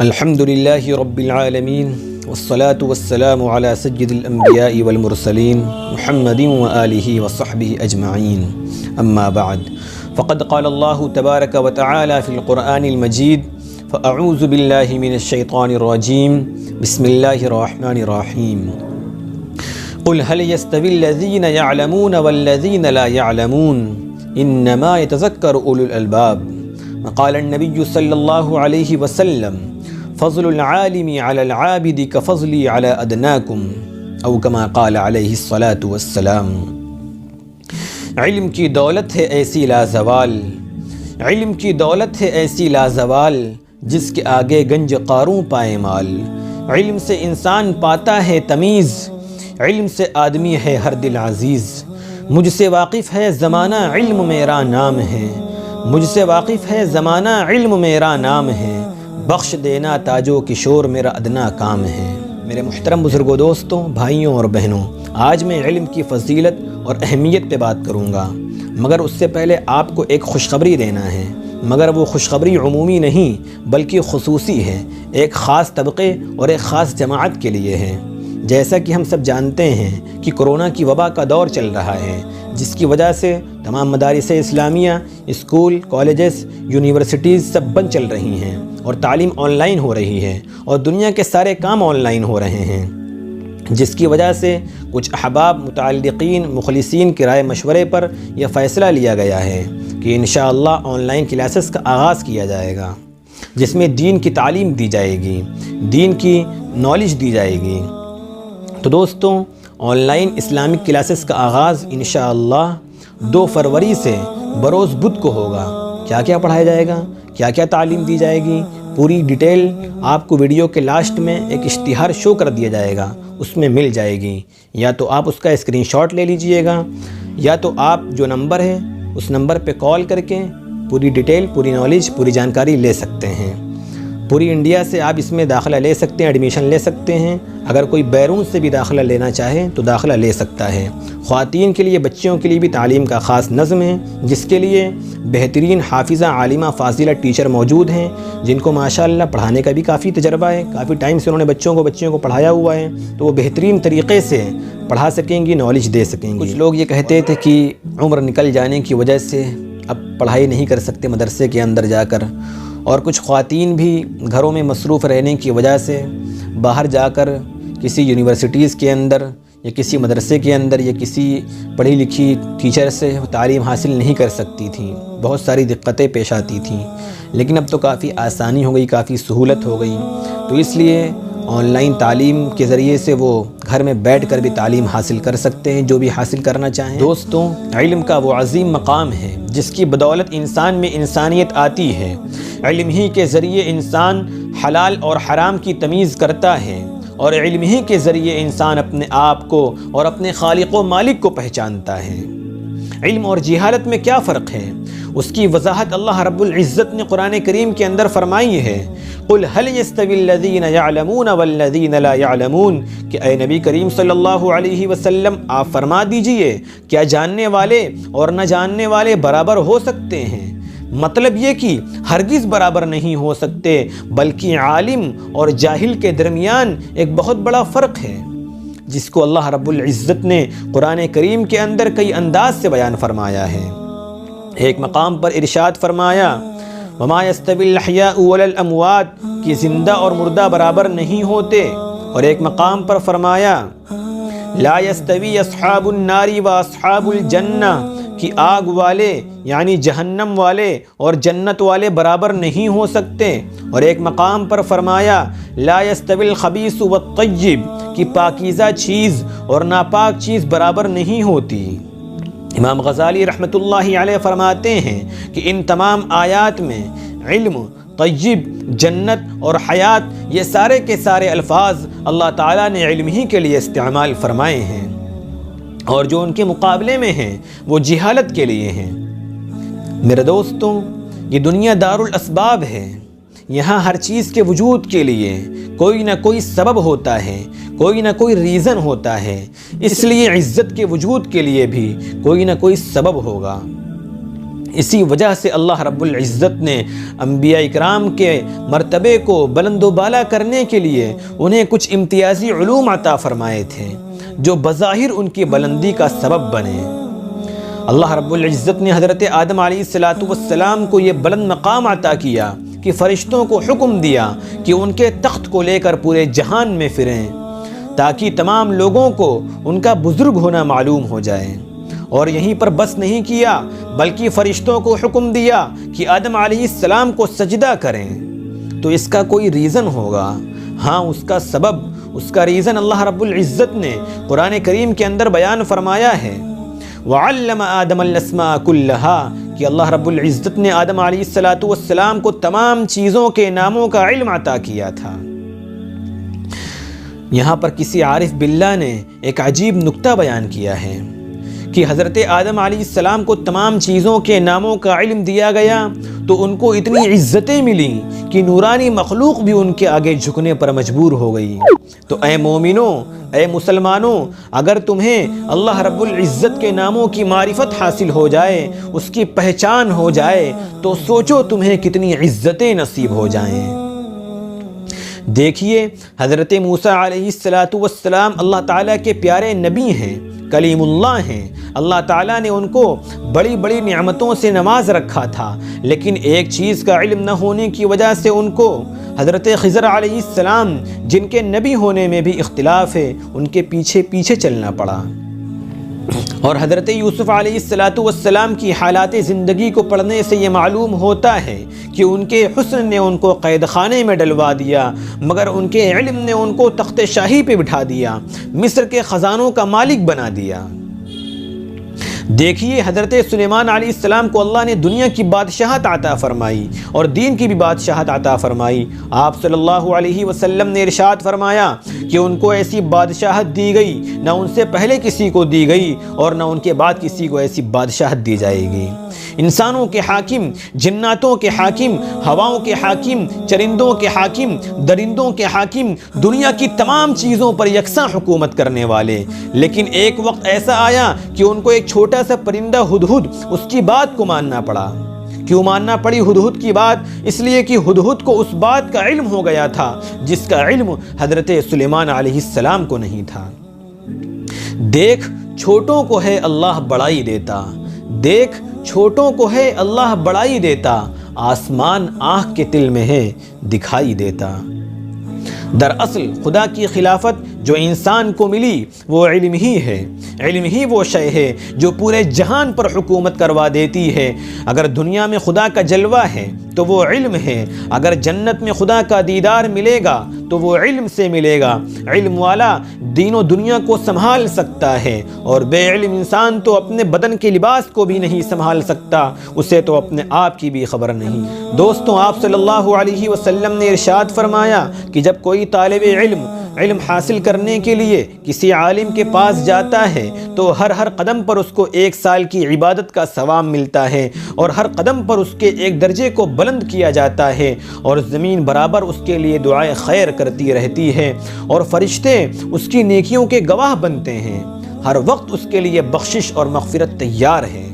الحمد للہ رب العالمین والصلاة والسلام على سید الانبیاء والمرسلین محمد وآلہ وصحبہ اجمعین اما بعد فقد قال اللہ تبارک وتعالی فی القرآن المجید فاعوذ باللہ من الشیطان الرجیم بسم اللہ الرحمن الرحیم قل هل يستوي الذين يعلمون والذين لا يعلمون انما يتذكر اولو الالباب وقال النبي صلی اللہ علیہ وسلم فضل العالم على العابد كفضلي على ادناكم او كما قال علیہ الصلاة والسلام۔ علم کی دولت ہے ایسی لازوال، علم کی دولت ہے ایسی لازوال جس کے آگے گنج قاروں پائے مال۔ علم سے انسان پاتا ہے تمیز، علم سے آدمی ہے ہر دل عزیز۔ مجھ سے واقف ہے زمانہ علم میرا نام ہے، مجھ سے واقف ہے زمانہ علم میرا نام ہے، بخش دینا تاجو کشور میرا ادنا کام ہے۔ میرے محترم بزرگوں، دوستوں، بھائیوں اور بہنوں، آج میں علم کی فضیلت اور اہمیت پہ بات کروں گا، مگر اس سے پہلے آپ کو ایک خوشخبری دینا ہے، مگر وہ خوشخبری عمومی نہیں بلکہ خصوصی ہے، ایک خاص طبقے اور ایک خاص جماعت کے لیے ہے۔ جیسا کہ ہم سب جانتے ہیں کہ کرونا کی وبا کا دور چل رہا ہے، جس کی وجہ سے تمام مدارس اسلامیہ، اسکول، کالجز، یونیورسٹیز سب بند چل رہی ہیں اور تعلیم آن لائن ہو رہی ہے اور دنیا کے سارے کام آن لائن ہو رہے ہیں، جس کی وجہ سے کچھ احباب، متعلقین، مخلصین کے رائے مشورے پر یہ فیصلہ لیا گیا ہے کہ انشاءاللہ آن لائن کلاسز کا آغاز کیا جائے گا، جس میں دین کی تعلیم دی جائے گی، دین کی نالج دی جائے گی۔ تو دوستوں، آن لائن اسلامک کلاسز کا آغاز انشاءاللہ 2 فروری سے بروز بدھ کو ہوگا۔ کیا کیا پڑھایا جائے گا، کیا کیا تعلیم دی جائے گی، پوری ڈیٹیل آپ کو ویڈیو کے لاسٹ میں ایک اشتہار شو کر دیا جائے گا، اس میں مل جائے گی۔ یا تو آپ اس کا اسکرین شاٹ لے لیجئے گا، یا تو آپ جو نمبر ہے اس نمبر پہ کال کر کے پوری ڈیٹیل، پوری نالج، پوری جانکاری لے سکتے ہیں۔ پوری انڈیا سے آپ اس میں داخلہ لے سکتے ہیں، ایڈمیشن لے سکتے ہیں۔ اگر کوئی بیرون سے بھی داخلہ لینا چاہے تو داخلہ لے سکتا ہے۔ خواتین کے لیے، بچیوں کے لیے بھی تعلیم کا خاص نظم ہے، جس کے لیے بہترین حافظہ، عالمہ، فاضلہ ٹیچر موجود ہیں، جن کو ماشاءاللہ پڑھانے کا بھی کافی تجربہ ہے، کافی ٹائم سے انہوں نے بچیوں کو پڑھایا ہوا ہے، تو وہ بہترین طریقے سے پڑھا سکیں گی، نالج دے سکیں گی۔ کچھ لوگ یہ کہتے تھے کہ عمر نکل جانے کی وجہ سے اب پڑھائی نہیں کر سکتے مدرسے کے اندر جا کر، اور کچھ خواتین بھی گھروں میں مصروف رہنے کی وجہ سے باہر جا کر کسی یونیورسٹیز کے اندر یا کسی مدرسے کے اندر یا کسی پڑھی لکھی ٹیچر سے تعلیم حاصل نہیں کر سکتی تھیں، بہت ساری دقتیں پیش آتی تھیں۔ لیکن اب تو کافی آسانی ہو گئی، کافی سہولت ہو گئی، تو اس لیے آن لائن تعلیم کے ذریعے سے وہ گھر میں بیٹھ کر بھی تعلیم حاصل کر سکتے ہیں، جو بھی حاصل کرنا چاہیں۔ دوستوں، علم کا وہ عظیم مقام ہے جس کی بدولت انسان میں انسانیت آتی ہے۔ علم ہی کے ذریعے انسان حلال اور حرام کی تمیز کرتا ہے، اور علم ہی کے ذریعے انسان اپنے آپ کو اور اپنے خالق و مالک کو پہچانتا ہے۔ علم اور جہالت میں کیا فرق ہے، اس کی وضاحت اللہ رب العزت نے قرآن کریم کے اندر فرمائی ہے۔ قل هل يستوي الذين يعلمون والذين لا يعلمون، کہ اے نبی کریم صلی اللہ علیہ وسلم آپ فرما دیجئے، کیا جاننے والے اور نہ جاننے والے برابر ہو سکتے ہیں؟ مطلب یہ کہ ہرگز برابر نہیں ہو سکتے، بلکہ عالم اور جاہل کے درمیان ایک بہت بڑا فرق ہے، جس کو اللہ رب العزت نے قرآن کریم کے اندر کئی انداز سے بیان فرمایا ہے۔ ایک مقام پر ارشاد فرمایا وَمَا يَسْتَوِي الْأَحْيَاءُ وَلَا الْأَمْوَاتُ، کہ زندہ اور مردہ برابر نہیں ہوتے، اور ایک مقام پر فرمایا لَا يَسْتَوِي أَصْحَابُ النَّارِ وَأَصْحَابُ الْجَنَّةِ، کہ آگ والے یعنی جہنم والے اور جنت والے برابر نہیں ہو سکتے، اور ایک مقام پر فرمایا لا يستوي الخبيث والطيب، کہ پاکیزہ چیز اور ناپاک چیز برابر نہیں ہوتی۔ امام غزالی رحمۃ اللہ علیہ فرماتے ہیں کہ ان تمام آیات میں علم، طیب، جنت اور حیات، یہ سارے کے سارے الفاظ اللہ تعالیٰ نے علم ہی کے لیے استعمال فرمائے ہیں، اور جو ان کے مقابلے میں ہیں وہ جہالت کے لیے ہیں۔ میرے دوستوں، یہ دنیا دار الاسباب ہے، یہاں ہر چیز کے وجود کے لیے کوئی نہ کوئی سبب ہوتا ہے، کوئی نہ کوئی ریزن ہوتا ہے، اس لیے عزت کے وجود کے لیے بھی کوئی نہ کوئی سبب ہوگا۔ اسی وجہ سے اللہ رب العزت نے انبیاء اکرام کے مرتبے کو بلند و بالا کرنے کے لیے انہیں کچھ امتیازی علوم عطا فرمائے تھے جو بظاہر ان کی بلندی کا سبب بنے۔ اللہ رب العزت نے حضرت آدم علیہ السلام کو یہ بلند مقام عطا کیا کہ فرشتوں کو حکم دیا کہ ان کے تخت کو لے کر پورے جہان میں پھریں تاکہ تمام لوگوں کو ان کا بزرگ ہونا معلوم ہو جائے۔ اور یہیں پر بس نہیں کیا بلکہ فرشتوں کو حکم دیا کہ آدم علیہ السلام کو سجدہ کریں۔ تو اس کا کوئی ریزن ہوگا، ہاں اس کا سبب، اس کا ریزن اللہ رب العزت نے قرآن کریم کے اندر بیان فرمایا ہے۔ وَعَلَّمَ آدَمَ الْأَسْمَاءَ كُلَّهَا کہ اللہ رب العزت نے آدم علیہ السلام کو تمام چیزوں کے ناموں کا علم عطا کیا تھا۔ یہاں پر کسی عارف باللہ نے ایک عجیب نکتہ بیان کیا ہے کہ حضرت آدم علیہ السلام کو تمام چیزوں کے ناموں کا علم دیا گیا تو ان کو اتنی عزتیں ملیں کہ نورانی مخلوق بھی ان کے آگے جھکنے پر مجبور ہو گئی۔ تو اے مومنوں، اے مسلمانوں، اگر تمہیں اللہ رب العزت کے ناموں کی معرفت حاصل ہو جائے، اس کی پہچان ہو جائے، تو سوچو تمہیں کتنی عزتیں نصیب ہو جائیں۔ دیکھیے حضرت موسیٰ علیہ السلام اللہ تعالیٰ کے پیارے نبی ہیں، کلیم اللہ ہیں۔ اللہ تعالیٰ نے ان کو بڑی بڑی نعمتوں سے نواز رکھا تھا، لیکن ایک چیز کا علم نہ ہونے کی وجہ سے ان کو حضرت خضر علیہ السلام، جن کے نبی ہونے میں بھی اختلاف ہے، ان کے پیچھے پیچھے چلنا پڑا۔ اور حضرت یوسف علیہ السلام کی حالات زندگی کو پڑھنے سے یہ معلوم ہوتا ہے کہ ان کے حسن نے ان کو قید خانے میں ڈلوا دیا، مگر ان کے علم نے ان کو تخت شاہی پہ بٹھا دیا، مصر کے خزانوں کا مالک بنا دیا۔ دیکھیے حضرت سلیمان علیہ السلام کو اللہ نے دنیا کی بادشاہت عطا فرمائی اور دین کی بھی بادشاہت عطا فرمائی۔ آپ صلی اللہ علیہ وسلم نے ارشاد فرمایا کہ ان کو ایسی بادشاہت دی گئی نہ ان سے پہلے کسی کو دی گئی اور نہ ان کے بعد کسی کو ایسی بادشاہت دی جائے گی۔ انسانوں کے حاکم، جناتوں کے حاکم، ہواؤں کے حاکم، چرندوں کے حاکم، درندوں کے حاکم، دنیا کی تمام چیزوں پر یکساں حکومت کرنے والے، لیکن ایک وقت ایسا آیا کہ ان کو ایک چھوٹا سا پرندہ ہدہد، اس کی بات کو ماننا پڑا۔ کیوں ماننا پڑی ہدہد کی بات؟ اس لیے کہ ہدہد کو اس بات کا علم ہو گیا تھا جس کا علم حضرت سلیمان علیہ السلام کو نہیں تھا۔ دیکھ چھوٹوں کو ہے اللہ بڑائی دیتا، دیکھ چھوٹوں کو ہے اللہ بڑائی دیتا، آسمان آنکھ کے تل میں ہے دکھائی دیتا۔ دراصل خدا کی خلافت جو انسان کو ملی وہ علم ہی ہے، علم ہی وہ شے ہے جو پورے جہان پر حکومت کروا دیتی ہے۔ اگر دنیا میں خدا کا جلوہ ہے تو وہ علم ہے، اگر جنت میں خدا کا دیدار ملے گا تو وہ علم سے ملے گا۔ علم والا دین و دنیا کو سنبھال سکتا ہے اور بے علم انسان تو اپنے بدن کے لباس کو بھی نہیں سنبھال سکتا، اسے تو اپنے آپ کی بھی خبر نہیں۔ دوستوں، آپ صلی اللہ علیہ وسلم نے ارشاد فرمایا کہ جب کوئی طالب علم حاصل کرنے کے لیے کسی عالم کے پاس جاتا ہے تو ہر قدم پر اس کو 1 سال کی عبادت کا ثواب ملتا ہے اور ہر قدم پر اس کے ایک درجے کو بلند کیا جاتا ہے اور زمین برابر اس کے لیے دعائے خیر کرتی رہتی ہے اور فرشتے اس کی نیکیوں کے گواہ بنتے ہیں، ہر وقت اس کے لیے بخشش اور مغفرت تیار ہے۔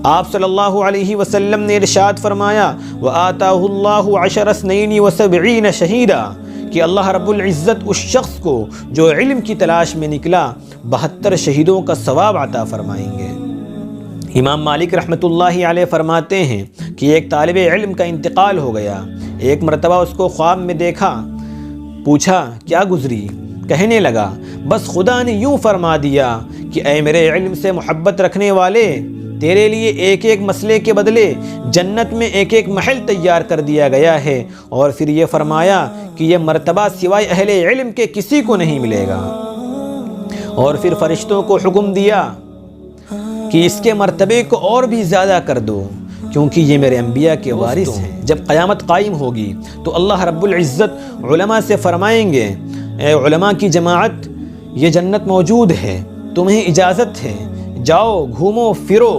آپ صلی اللہ علیہ وسلم نے ارشاد فرمایا وَآتَاهُ اللَّهُ عَشَرَ سْنَيْنِ وَسَبْعِينَ شَهِيدًا کہ اللہ رب العزت اس شخص کو جو علم کی تلاش میں نکلا 72 شہیدوں کا ثواب عطا فرمائیں گے۔ امام مالک رحمۃ اللہ علیہ فرماتے ہیں کہ ایک طالب علم کا انتقال ہو گیا، ایک مرتبہ اس کو خواب میں دیکھا، پوچھا کیا گزری؟ کہنے لگا بس خدا نے یوں فرما دیا کہ اے میرے علم سے محبت رکھنے والے، تیرے لیے ایک ایک مسئلے کے بدلے جنت میں ایک ایک محل تیار کر دیا گیا ہے، اور پھر یہ فرمایا کہ یہ مرتبہ سوائے اہل علم کے کسی کو نہیں ملے گا، اور پھر فرشتوں کو حکم دیا کہ اس کے مرتبے کو اور بھی زیادہ کر دو کیونکہ یہ میرے انبیاء کے وارث ہیں۔ جب قیامت قائم ہوگی تو اللہ رب العزت علماء سے فرمائیں گے اے علماء کی جماعت، یہ جنت موجود ہے، تمہیں اجازت ہے، جاؤ گھومو پھرو۔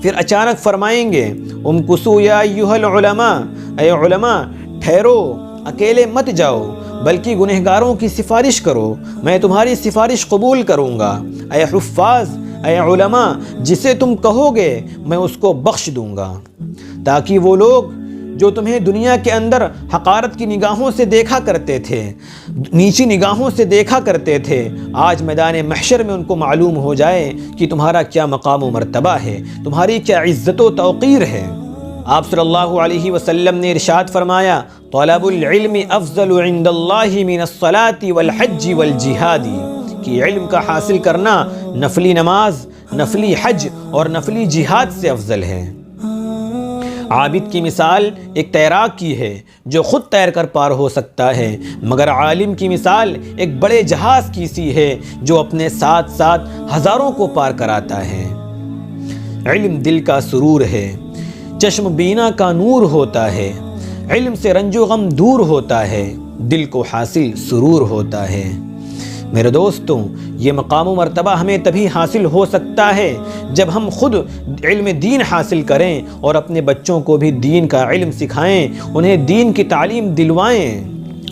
پھر اچانک فرمائیں گے امکثوا یا ایھا العلماء، اے علماء ٹھہرو، اکیلے مت جاؤ بلکہ گنہگاروں کی سفارش کرو، میں تمہاری سفارش قبول کروں گا۔ اے حفاظ، اے علماء جسے تم کہو گے میں اس کو بخش دوں گا، تاکہ وہ لوگ جو تمہیں دنیا کے اندر حقارت کی نگاہوں سے دیکھا کرتے تھے، نیچی نگاہوں سے دیکھا کرتے تھے، آج میدان محشر میں ان کو معلوم ہو جائے کہ تمہارا کیا مقام و مرتبہ ہے، تمہاری کیا عزت و توقیر ہے۔ آپ صلی اللہ علیہ وسلم نے ارشاد فرمایا، طلب العلم افضل عند اللہ من الصلاة والحج والجہاد، کہ علم کا حاصل کرنا نفلی نماز، نفلی حج اور نفلی جہاد سے افضل ہے۔ عابد کی مثال ایک تیراک کی ہے جو خود تیر کر پار ہو سکتا ہے، مگر عالم کی مثال ایک بڑے جہاز کی سی ہے جو اپنے ساتھ ساتھ ہزاروں کو پار کراتا ہے۔ علم دل کا سرور ہے، چشم بینا کا نور ہوتا ہے، علم سے رنج و غم دور ہوتا ہے، دل کو حاصل سرور ہوتا ہے۔ میرے دوستوں، یہ مقام و مرتبہ ہمیں تبھی حاصل ہو سکتا ہے جب ہم خود علم دین حاصل کریں اور اپنے بچوں کو بھی دین کا علم سکھائیں، انہیں دین کی تعلیم دلوائیں۔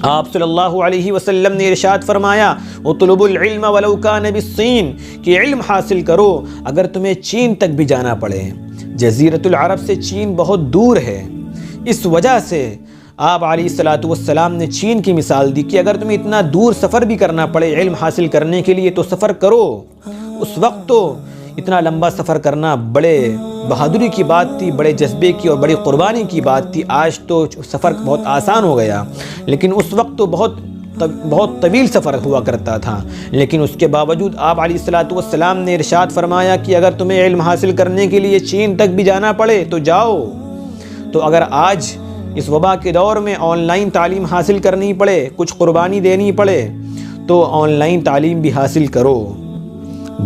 آپ صلی اللہ علیہ وسلم نے ارشاد فرمایا، اطلبوا العلم ولو کان بالصین، کہ علم حاصل کرو اگر تمہیں چین تک بھی جانا پڑے۔ جزیرۃ العرب سے چین بہت دور ہے، اس وجہ سے آپ علیہ الصلوۃ والسلام نے چین کی مثال دی کہ اگر تمہیں اتنا دور سفر بھی کرنا پڑے علم حاصل کرنے کے لیے تو سفر کرو۔ اس وقت تو اتنا لمبا سفر کرنا بڑے بہادری کی بات تھی، بڑے جذبے کی اور بڑی قربانی کی بات تھی۔ آج تو سفر بہت آسان ہو گیا، لیکن اس وقت تو بہت طویل سفر ہوا کرتا تھا۔ لیکن اس کے باوجود آپ علیہ الصلوۃ والسلام نے ارشاد فرمایا کہ اگر تمہیں علم حاصل کرنے کے لیے چین تک بھی جانا پڑے تو جاؤ۔ تو اگر آج اس وبا کے دور میں آن لائن تعلیم حاصل کرنی پڑے، کچھ قربانی دینی پڑے، تو آن لائن تعلیم بھی حاصل کرو۔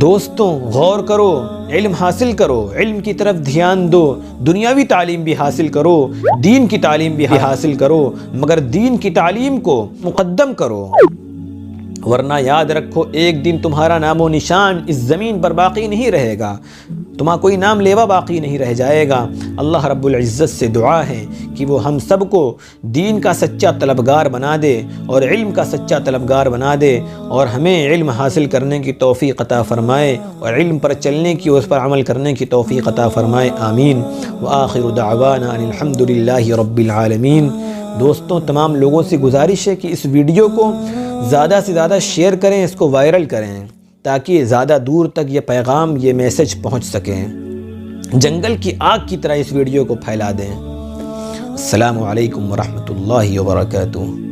دوستوں، غور کرو، علم حاصل کرو، علم کی طرف دھیان دو، دنیاوی تعلیم بھی حاصل کرو، دین کی تعلیم بھی حاصل کرو، مگر دین کی تعلیم کو مقدم کرو، ورنہ یاد رکھو ایک دن تمہارا نام و نشان اس زمین پر باقی نہیں رہے گا، تمہارا کوئی نام لیوا باقی نہیں رہ جائے گا۔ اللہ رب العزت سے دعا ہے کہ وہ ہم سب کو دین کا سچا طلبگار بنا دے اور علم کا سچا طلبگار بنا دے، اور ہمیں علم حاصل کرنے کی توفیق عطا فرمائے اور علم پر چلنے کی اور اس پر عمل کرنے کی توفیق عطا فرمائے، آمین۔ وآخر دعوانا ان الحمد للہ رب العالمین۔ دوستوں، تمام لوگوں سے گزارش ہے کہ اس ویڈیو کو زیادہ سے زیادہ شیئر کریں، اس کو وائرل کریں تاکہ زیادہ دور تک یہ پیغام، یہ میسج پہنچ سکیں۔ جنگل کی آگ کی طرح اس ویڈیو کو پھیلا دیں۔ السلام علیکم ورحمۃ اللہ وبرکاتہ۔